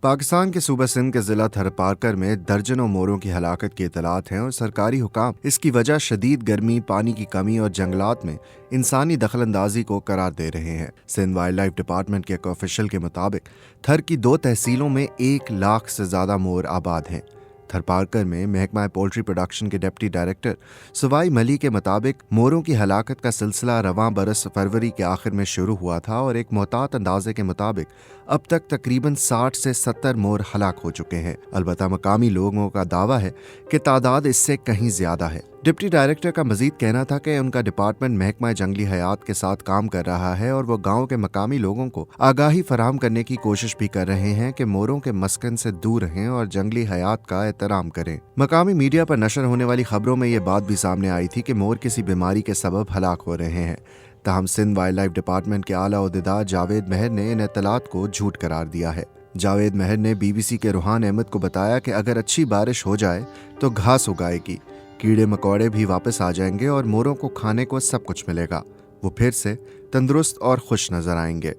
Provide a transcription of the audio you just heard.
पाकिस्तान के सूबा सिंध के जिला थरपारकर में दर्जनों मोरों की हलाकत की इतलात हैं और सरकारी हुकाम इसकी वजह शदीद गर्मी, पानी की कमी और जंगलात में इंसानी दखलंदाजी को करार दे रहे हैं। सिंध वाइल्ड लाइफ डिपार्टमेंट के एक ऑफिशियल के मुताबिक थर की 2 तहसीलों में 1 लाख से ज्यादा मोर आबाद हैं। थरपारकर में महकमा पोल्ट्री प्रोडक्शन के डिप्टी डायरेक्टर सवाई मली के मुताबिक मोरों की हलाकत का सिलसिला रवां बरस फरवरी के आखिर में शुरू हुआ था और एक मोहतात अंदाजे के मुताबिक अब तक तकरीबन 60 से 70 मोर हलाक हो चुके हैं। अलबत्ता मकामी लोगों का दावा है कि तादाद इससे कहीं ज्यादा है। डिप्टी डायरेक्टर का मजीद कहना था कि उनका डिपार्टमेंट महकमा जंगली हयात के साथ काम कर रहा है और वो गांव के मकामी लोगों को आगाही फराहम करने की कोशिश भी कर रहे हैं कि मोरों के मस्कन से दूर रहें और जंगली हयात का एहतराम करें। मकामी मीडिया पर नशर होने वाली खबरों में ये बात भी सामने आई थी कि मोर किसी बीमारी के सबब हलाक हो रहे हैं। ताहम सिंध वाइल्ड लाइफ डिपार्टमेंट के आला ओहदेदार जावेद महर ने इन इत्तलात को झूठ करार दिया है। जावेद महर ने BBC के रुहान अहमद को बताया कि अगर अच्छी बारिश हो जाए तो घास उगाएगी, कीड़े मकोड़े भी वापस आ जाएंगे और मोरों को खाने को सब कुछ मिलेगा। वो फिर से तंदुरुस्त और खुश नजर आएंगे।